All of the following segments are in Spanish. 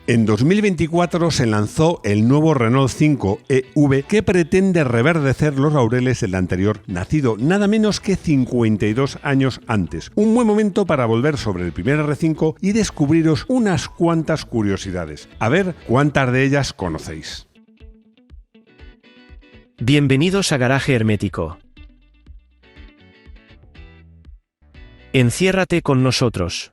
En 2024 se lanzó el nuevo Renault 5 EV que pretende reverdecer los laureles del anterior, nacido nada menos que 52 años antes. Un buen momento para volver sobre el primer R5 y descubriros unas cuantas curiosidades. A ver cuántas de ellas conocéis. Bienvenidos a Garaje Hermético. Enciérrate con nosotros.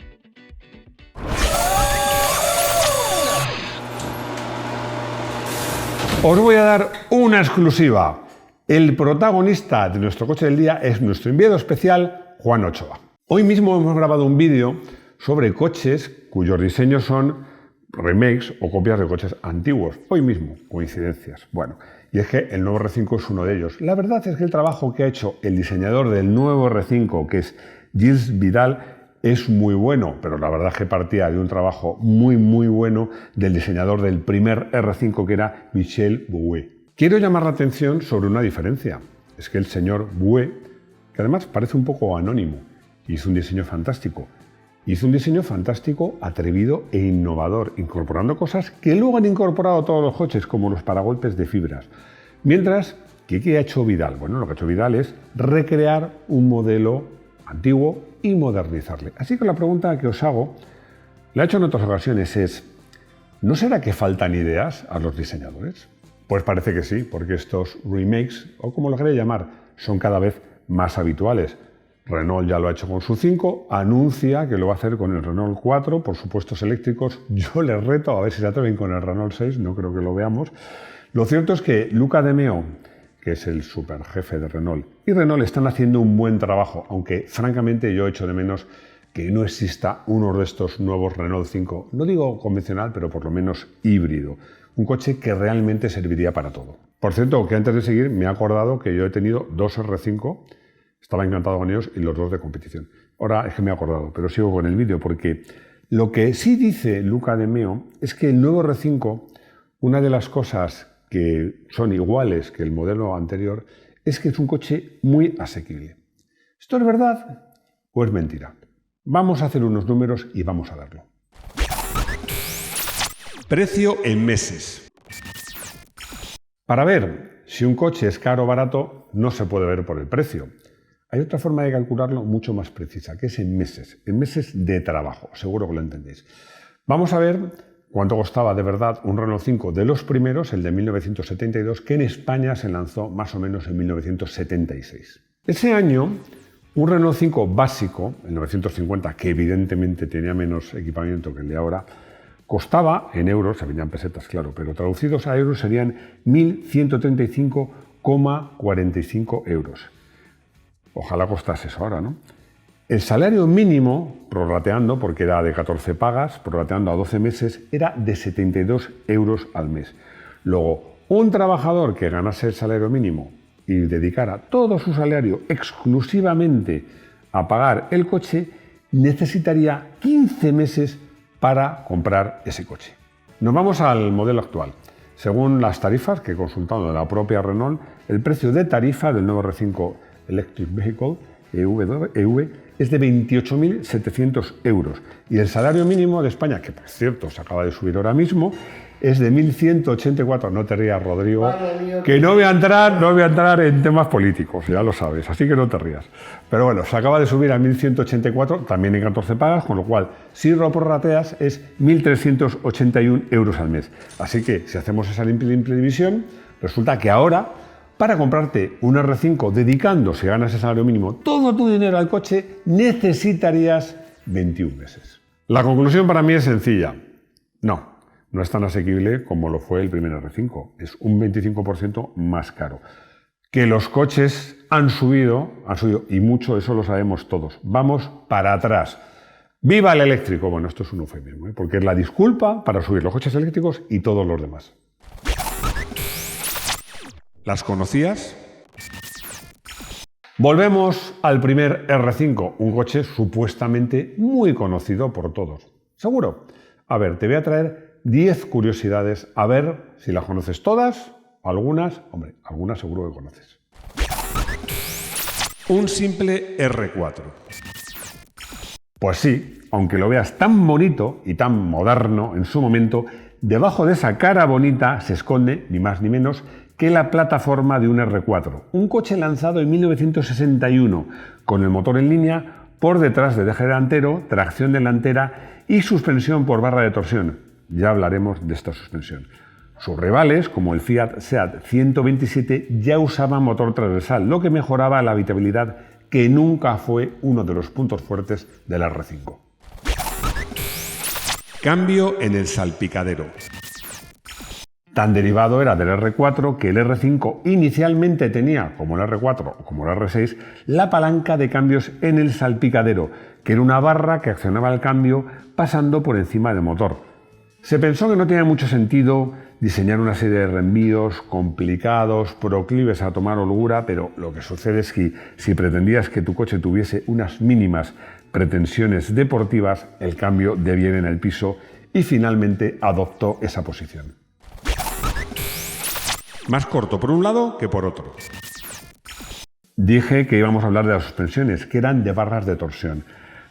Os voy a dar una exclusiva. El protagonista de nuestro coche del día es nuestro enviado especial, Juan Ochoa. Hoy mismo hemos grabado un vídeo sobre coches cuyos diseños son remakes o copias de coches antiguos. Hoy mismo, coincidencias. Bueno, y es que el nuevo R5 es uno de ellos. La verdad es que el trabajo que ha hecho el diseñador del nuevo R5, que es Gilles Vidal, es muy bueno, pero la verdad es que partía de un trabajo muy bueno del diseñador del primer R5, que era Michel Bouet. Quiero llamar la atención sobre una diferencia. Es que el señor Bouet, que además parece un poco anónimo, hizo un diseño fantástico. Hizo un diseño fantástico, atrevido e innovador, incorporando cosas que luego han incorporado todos los coches, como los paragolpes de fibras. Mientras, ¿qué ha hecho Vidal? Bueno, lo que ha hecho Vidal es recrear un modelo antiguo y modernizarle. Así que la pregunta que os hago, la he hecho en otras ocasiones, es ¿no será que faltan ideas a los diseñadores? Pues parece que sí, porque estos remakes, o como lo queréis llamar, son cada vez más habituales. Renault ya lo ha hecho con su 5, anuncia que lo va a hacer con el Renault 4, por supuestos eléctricos. Yo les reto a ver si se atreven con el Renault 6, no creo que lo veamos. Lo cierto es que Luca de Meo, que es el superjefe de Renault, y Renault están haciendo un buen trabajo, aunque francamente yo echo de menos que no exista uno de estos nuevos Renault 5, no digo convencional, pero por lo menos híbrido, un coche que realmente serviría para todo. Por cierto, que antes de seguir me he acordado que yo he tenido dos R5, estaba encantado con ellos, y los dos de competición. Ahora es que me he acordado, pero sigo con el vídeo, porque lo que sí dice Luca de Meo es que el nuevo R5, una de las cosas que son iguales que el modelo anterior, es que es un coche muy asequible. ¿Esto es verdad o es mentira? Vamos a hacer unos números y vamos a verlo. Precio en meses. Para ver si un coche es caro o barato, no se puede ver por el precio. Hay otra forma de calcularlo mucho más precisa, que es en meses de trabajo. Seguro que lo entendéis. Vamos a ver cuánto costaba de verdad un Renault 5 de los primeros, el de 1972, que en España se lanzó más o menos en 1976. Ese año, un Renault 5 básico, el 950, que evidentemente tenía menos equipamiento que el de ahora, costaba en euros, se vendían pesetas, claro, pero traducidos a euros serían 1.135,45 euros. Ojalá costase eso ahora, ¿no? El salario mínimo, prorrateando, porque era de 14 pagas, prorrateando a 12 meses, era de 72 euros al mes. Luego, un trabajador que ganase el salario mínimo y dedicara todo su salario exclusivamente a pagar el coche, necesitaría 15 meses para comprar ese coche. Nos vamos al modelo actual. Según las tarifas que he consultado de la propia Renault, el precio de tarifa del nuevo R5 Electric Vehicle EV es de 28.700 euros y el salario mínimo de España, que por cierto se acaba de subir ahora mismo, es de 1.184. No te rías, Rodrigo, que no voy a entrar en temas políticos, ya lo sabes, así que no te rías. Pero bueno, se acaba de subir a 1.184, también en 14 pagas, con lo cual, si lo prorrateas, es 1.381 euros al mes. Así que, si hacemos esa limpia división, resulta que ahora, para comprarte un R5 dedicando, si ganas el salario mínimo, todo tu dinero al coche, necesitarías 21 meses. La conclusión para mí es sencilla. No es tan asequible como lo fue el primer R5. Es un 25% más caro. Que los coches han subido y mucho, eso lo sabemos todos. Vamos para atrás. ¡Viva el eléctrico! Bueno, esto es un eufemismo, porque es la disculpa para subir los coches eléctricos y todos los demás. ¿Las conocías? Volvemos al primer R5, un coche supuestamente muy conocido por todos. ¿Seguro? A ver, te voy a traer 10 curiosidades, a ver si las conoces todas, algunas seguro que conoces. Un simple R4. Pues sí, aunque lo veas tan bonito y tan moderno en su momento, debajo de esa cara bonita se esconde, ni más ni menos, que la plataforma de un R4, un coche lanzado en 1961, con el motor en línea, por detrás de eje delantero, tracción delantera y suspensión por barra de torsión. Ya hablaremos de esta suspensión. Sus rivales, como el Fiat Seat 127, ya usaban motor transversal, lo que mejoraba la habitabilidad, que nunca fue uno de los puntos fuertes del R5. Cambio en el salpicadero. Tan derivado era del R4 que el R5 inicialmente tenía, como el R4 o como el R6, la palanca de cambios en el salpicadero, que era una barra que accionaba el cambio pasando por encima del motor. Se pensó que no tenía mucho sentido diseñar una serie de reenvíos complicados, proclives a tomar holgura, pero lo que sucede es que si pretendías que tu coche tuviese unas mínimas pretensiones deportivas, el cambio deviene en el piso y finalmente adoptó esa posición. Más corto por un lado que por otro. Dije que íbamos a hablar de las suspensiones, que eran de barras de torsión.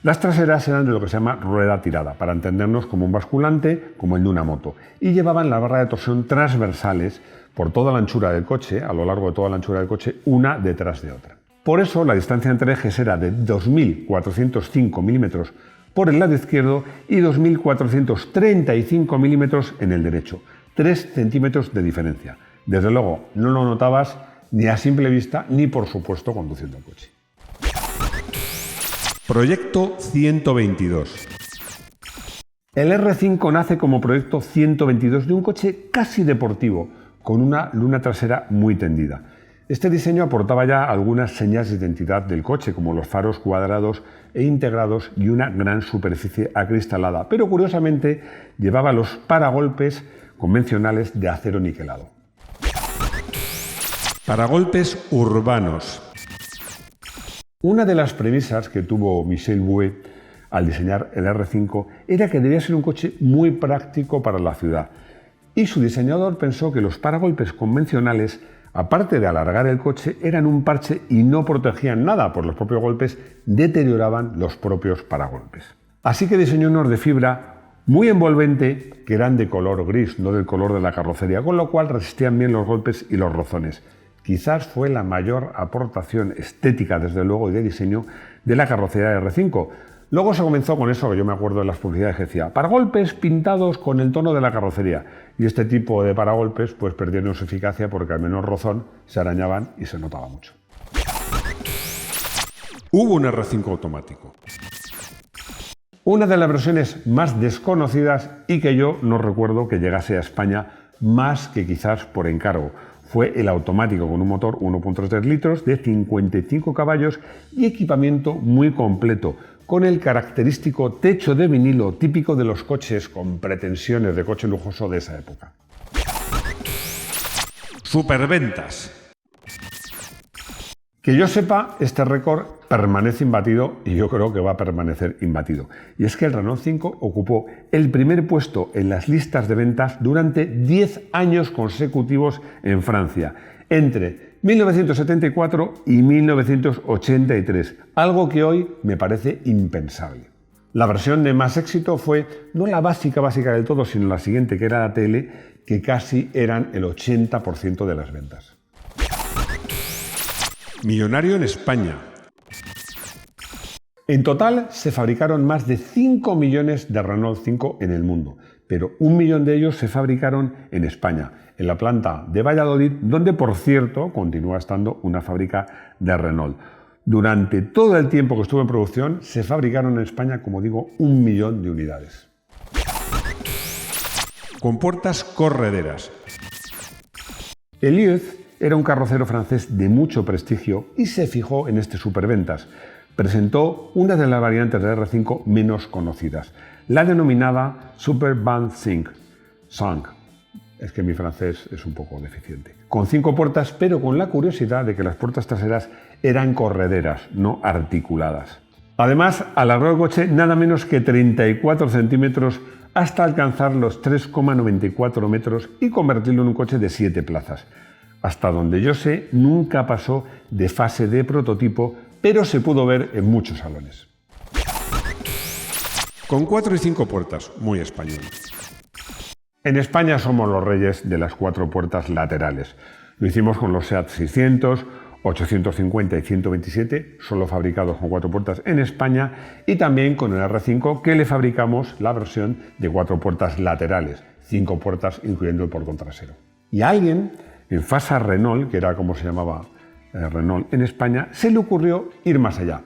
Las traseras eran de lo que se llama rueda tirada, para entendernos como un basculante, como el de una moto, y llevaban la barra de torsión transversales por toda la anchura del coche, a lo largo de toda la anchura del coche, una detrás de otra. Por eso la distancia entre ejes era de 2.405 milímetros por el lado izquierdo y 2.435 milímetros en el derecho, 3 centímetros de diferencia. Desde luego, no lo notabas ni a simple vista, ni por supuesto conduciendo el coche. Proyecto 122. El R5 nace como proyecto 122 de un coche casi deportivo, con una luna trasera muy tendida. Este diseño aportaba ya algunas señas de identidad del coche, como los faros cuadrados e integrados y una gran superficie acristalada, pero curiosamente llevaba los paragolpes convencionales de acero niquelado. Paragolpes urbanos. Una de las premisas que tuvo Michel Bouet al diseñar el R5 era que debía ser un coche muy práctico para la ciudad, y su diseñador pensó que los paragolpes convencionales, aparte de alargar el coche, eran un parche y no protegían nada, pues los propios golpes deterioraban los propios paragolpes. Así que diseñó unos de fibra muy envolvente que eran de color gris, no del color de la carrocería, con lo cual resistían bien los golpes y los rozones. Quizás fue la mayor aportación estética, desde luego, y de diseño de la carrocería de R5. Luego se comenzó con eso, que yo me acuerdo de las publicidades que decía, paragolpes pintados con el tono de la carrocería. Y este tipo de paragolpes pues perdieron su eficacia porque al menor rozón se arañaban y se notaba mucho. Hubo un R5 automático. Una de las versiones más desconocidas y que yo no recuerdo que llegase a España más que quizás por encargo. Fue el automático con un motor 1.3 litros de 55 caballos y equipamiento muy completo, con el característico techo de vinilo típico de los coches con pretensiones de coche lujoso de esa época. Superventas. Que yo sepa, este récord permanece imbatido y yo creo que va a permanecer imbatido. Y es que el Renault 5 ocupó el primer puesto en las listas de ventas durante 10 años consecutivos en Francia, entre 1974 y 1983, algo que hoy me parece impensable. La versión de más éxito fue no la básica del todo, sino la siguiente, que era la TL, que casi eran el 80% de las ventas. Millonario en España. En total se fabricaron más de 5 millones de Renault 5 en el mundo, pero 1 millón de ellos se fabricaron en España, en la planta de Valladolid, donde por cierto continúa estando una fábrica de Renault. Durante todo el tiempo que estuvo en producción se fabricaron en España, como digo, 1 millón de unidades. Compuertas correderas. Elieuth era un carrocero francés de mucho prestigio y se fijó en este superventas. Presentó una de las variantes de R5 menos conocidas, la denominada Super Van 5. Es que mi francés es un poco deficiente. Con 5 puertas, pero con la curiosidad de que las puertas traseras eran correderas, no articuladas. Además, alargó el coche nada menos que 34 centímetros hasta alcanzar los 3,94 metros y convertirlo en un coche de 7 plazas. Hasta donde yo sé, nunca pasó de fase de prototipo, pero se pudo ver en muchos salones. con 4 y 5 puertas, muy español. En España somos los reyes de las 4 puertas laterales. Lo hicimos con los SEAT 600, 850 y 127, solo fabricados con 4 puertas en España, y también con el R5, que le fabricamos la versión de 4 puertas laterales, 5 puertas incluyendo el portón trasero. Y a alguien en Fasa Renault, que era como se llamaba Renault en España, se le ocurrió ir más allá.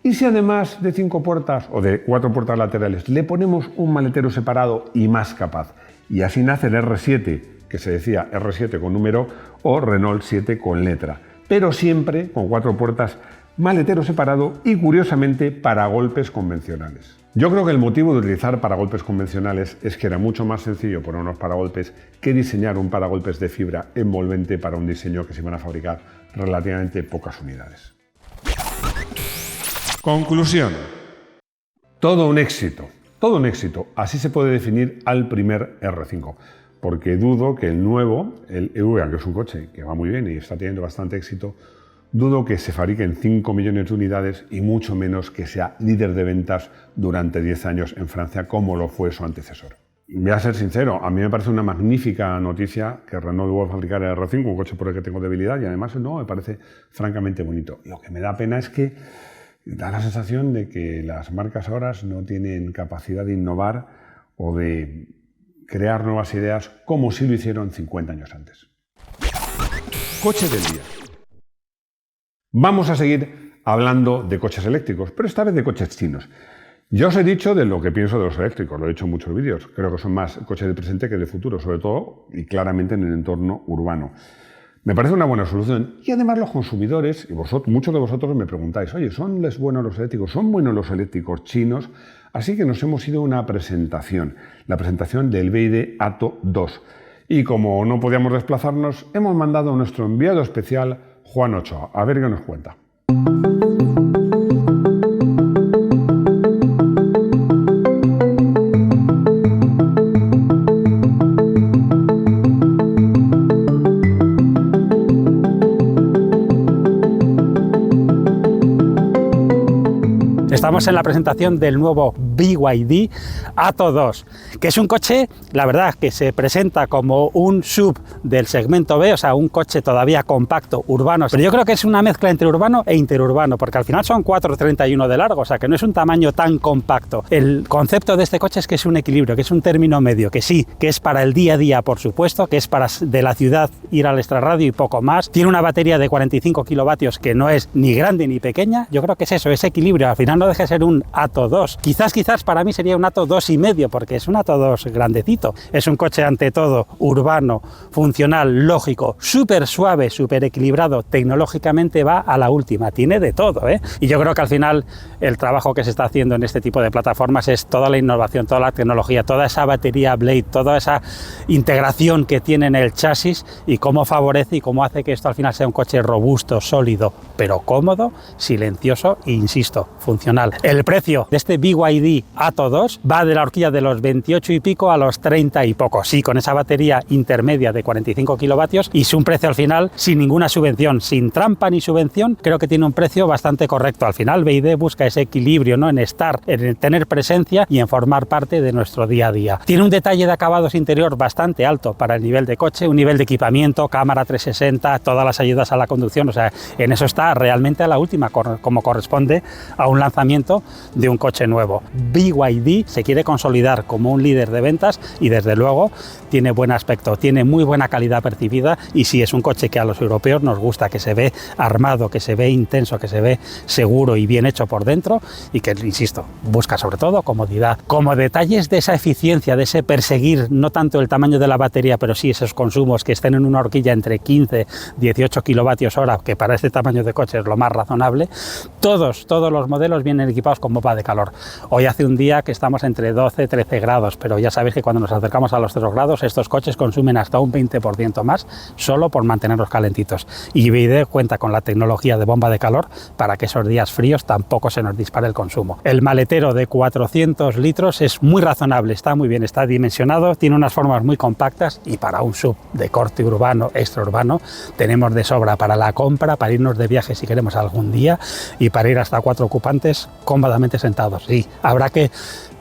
¿Y si además de 5 puertas o de 4 puertas laterales le ponemos un maletero separado y más capaz? Y así nace el R7, que se decía R7 con número o Renault 7 con letra, pero siempre con 4 puertas, maletero separado y, curiosamente, paragolpes convencionales. Yo creo que el motivo de utilizar paragolpes convencionales es que era mucho más sencillo poner unos paragolpes que diseñar un paragolpes de fibra envolvente para un diseño que se iban a fabricar relativamente pocas unidades. Conclusión. Todo un éxito. Todo un éxito. Así se puede definir al primer R5. Porque dudo que el nuevo, el EV, que es un coche que va muy bien y está teniendo bastante éxito, dudo que se fabriquen 5 millones de unidades y mucho menos que sea líder de ventas durante 10 años en Francia, como lo fue su antecesor. Y voy a ser sincero, a mí me parece una magnífica noticia que Renault vuelva a fabricar el R5, un coche por el que tengo debilidad, y además no, me parece francamente bonito. Lo que me da pena es que da la sensación de que las marcas ahora no tienen capacidad de innovar o de crear nuevas ideas como si lo hicieron 50 años antes. Coche del día. Vamos a seguir hablando de coches eléctricos, pero esta vez de coches chinos. Ya os he dicho de lo que pienso de los eléctricos, lo he dicho en muchos vídeos. Creo que son más coches del presente que del futuro, sobre todo y claramente en el entorno urbano. Me parece una buena solución y además los consumidores, y muchos de vosotros me preguntáis, oye, ¿son buenos los eléctricos? ¿Son buenos los eléctricos chinos? Así que nos hemos ido a una presentación, la presentación del BYD Atto 2. Y como no podíamos desplazarnos, hemos mandado a nuestro enviado especial, Juan Ochoa, a ver qué nos cuenta. Estamos en la presentación del nuevo BYD Atto 2, que es un coche, la verdad, que se presenta como un SUV del segmento B, o sea, un coche todavía compacto, urbano, pero yo creo que es una mezcla entre urbano e interurbano, porque al final son 4,31 de largo, o sea, que no es un tamaño tan compacto. El concepto de este coche es que es un equilibrio, que es un término medio, que sí, que es para el día a día, por supuesto, que es para de la ciudad ir al extrarradio y poco más. Tiene una batería de 45 kilovatios que no es ni grande ni pequeña. Yo creo que es eso, ese equilibrio. Al final no deja de ser un Atto 2. Quizás para mí sería un Atto 2,5, porque es un Atto 2 grandecito. Es un coche ante todo urbano, funcional, lógico, súper suave, súper equilibrado, tecnológicamente va a la última, tiene de todo, ¿eh? Y yo creo que al final el trabajo que se está haciendo en este tipo de plataformas es toda la innovación, toda la tecnología, toda esa batería Blade, toda esa integración que tiene en el chasis y cómo favorece y cómo hace que esto al final sea un coche robusto, sólido, pero cómodo, silencioso e, insisto, funcional. El precio de este BYD Atto 2 va de la horquilla de los 28 y pico a los 30 y poco, sí, con esa batería intermedia de 45 kilovatios, y es un precio al final sin ninguna subvención, sin trampa ni subvención. Creo que tiene un precio bastante correcto. Al final BYD busca ese equilibrio, ¿no?, en estar, en tener presencia y en formar parte de nuestro día a día. Tiene un detalle de acabados interior bastante alto para el nivel de coche, un nivel de equipamiento, cámara 360, todas las ayudas a la conducción, o sea, en eso está realmente a la última, como corresponde a un lanzamiento de un coche nuevo. BYD se quiere consolidar como un líder de ventas y desde luego tiene buen aspecto, tiene muy buena calidad percibida, y sí, es un coche que a los europeos nos gusta, que se ve armado, que se ve intenso, que se ve seguro y bien hecho por dentro, y que, insisto, busca sobre todo comodidad. Como detalles de esa eficiencia, de ese perseguir no tanto el tamaño de la batería, pero sí esos consumos que estén en una horquilla entre 15 y 18 kilovatios hora, que para este tamaño de coche es lo más razonable, todos los modelos vienen equipados con bomba de calor. Hoy hace un día que estamos entre 12 y 13 grados, pero ya sabéis que cuando nos acercamos a los 0 grados estos coches consumen hasta un 20% más solo por mantenerlos calentitos, y BYD cuenta con la tecnología de bomba de calor para que esos días fríos tampoco se nos dispare el consumo. El maletero de 400 litros es muy razonable, está muy bien, está dimensionado, tiene unas formas muy compactas, y para un SUV de corte urbano, extraurbano, tenemos de sobra para la compra, para irnos de viaje viaje si queremos algún día y para ir hasta 4 ocupantes cómodamente sentados. Sí, habrá que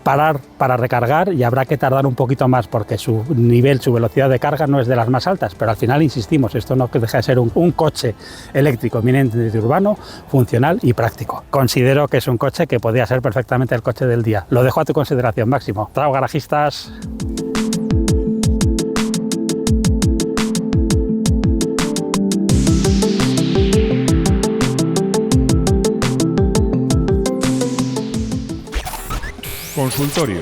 parar para recargar y habrá que tardar un poquito más porque su nivel, su velocidad de carga no es de las más altas, pero al final insistimos, esto no deja de ser un coche eléctrico eminentemente urbano, funcional y práctico. Considero que es un coche que podría ser perfectamente el coche del día. Lo dejo a tu consideración, Máximo. Chao, garajistas. Consultorio.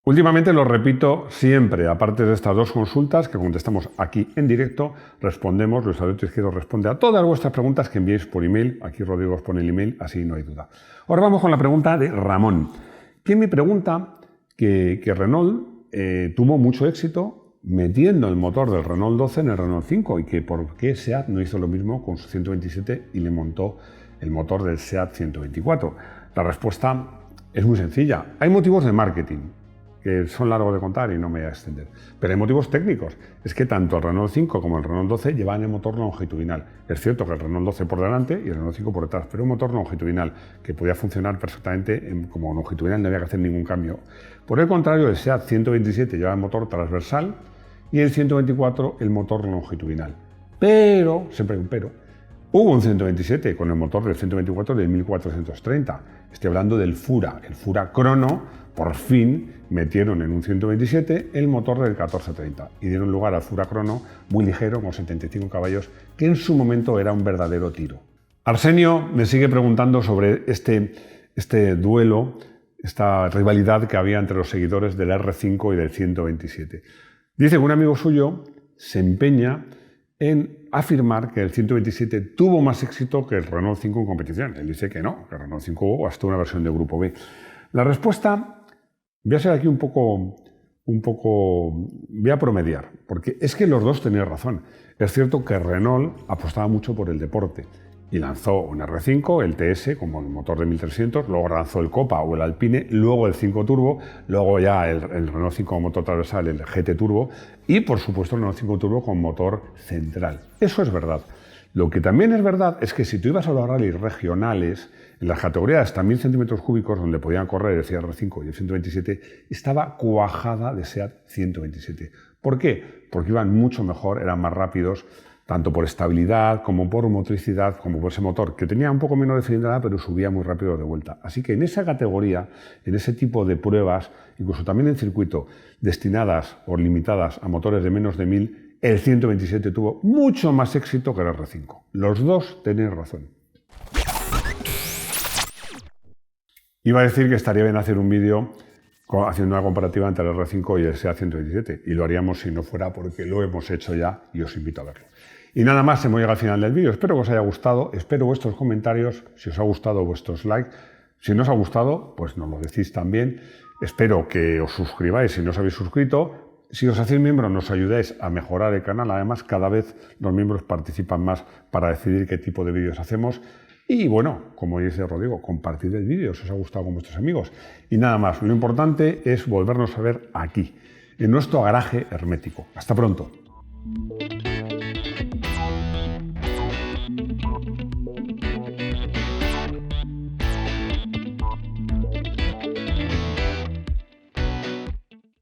Últimamente lo repito siempre, aparte de estas 2 consultas que contestamos aquí en directo, respondemos, Luis Alberto Izquierdo responde a todas vuestras preguntas que enviéis por email. Aquí Rodrigo os pone el email, así no hay duda. Ahora vamos con la pregunta de Ramón, que me pregunta que Renault tuvo mucho éxito metiendo el motor del Renault 12 en el Renault 5 y que por qué SEAT no hizo lo mismo con su 127 y le montó el motor del SEAT 124. La respuesta es muy sencilla. Hay motivos de marketing que son largos de contar y no me voy a extender. Pero hay motivos técnicos. Es que tanto el Renault 5 como el Renault 12 llevan el motor longitudinal. Es cierto que el Renault 12 por delante y el Renault 5 por detrás, pero un motor longitudinal que podía funcionar perfectamente como longitudinal, no había que hacer ningún cambio. Por el contrario, el SEAT 127 lleva el motor transversal y el 124 el motor longitudinal. Pero, siempre hay un pero, hubo un 127 con el motor del 124 de 1430. Estoy hablando del Fura. El Fura Crono, por fin, metieron en un 127 el motor del 1430 y dieron lugar al Fura Crono muy ligero, con 75 caballos, que en su momento era un verdadero tiro. Arsenio me sigue preguntando sobre este duelo, esta rivalidad que había entre los seguidores del R5 y del 127. Dice que un amigo suyo se empeña en afirmar que el 127 tuvo más éxito que el Renault 5 en competición. Él dice que no, que el Renault 5 hubo hasta una versión de Grupo B. La respuesta, voy a ser aquí un poco, voy a promediar, porque es que los dos tenían razón. Es cierto que Renault apostaba mucho por el deporte y lanzó un R5, el TS, como el motor de 1300, luego lanzó el Copa o el Alpine, luego el 5 Turbo, luego ya el Renault 5 con motor transversal, el GT Turbo, y por supuesto el Renault 5 Turbo con motor central. Eso es verdad. Lo que también es verdad es que si tú ibas a los rallies regionales, en las categorías hasta 1000 centímetros cúbicos, donde podían correr el SEAT R5 y el 127, estaba cuajada de SEAT 127. ¿Por qué? Porque iban mucho mejor, eran más rápidos, tanto por estabilidad, como por motricidad, como por ese motor, que tenía un poco menos de cilindrada, pero subía muy rápido de vuelta. Así que en esa categoría, en ese tipo de pruebas, incluso también en circuito, destinadas o limitadas a motores de menos de 1000, el 127 tuvo mucho más éxito que el R5. Los dos tenían razón. Iba a decir que estaría bien hacer un vídeo haciendo una comparativa entre el R5 y el SEAT 127, y lo haríamos si no fuera porque lo hemos hecho ya y os invito a verlo. Y nada más, hemos llegado al final del vídeo. Espero que os haya gustado, espero vuestros comentarios, si os ha gustado vuestros likes. Si no os ha gustado, pues nos lo decís también. Espero que os suscribáis si no os habéis suscrito. Si os hacéis miembro, nos ayudáis a mejorar el canal. Además, cada vez los miembros participan más para decidir qué tipo de vídeos hacemos. Y bueno, como dice Rodrigo, compartid el vídeo si os ha gustado con vuestros amigos. Y nada más, lo importante es volvernos a ver aquí, en nuestro garaje hermético. Hasta pronto.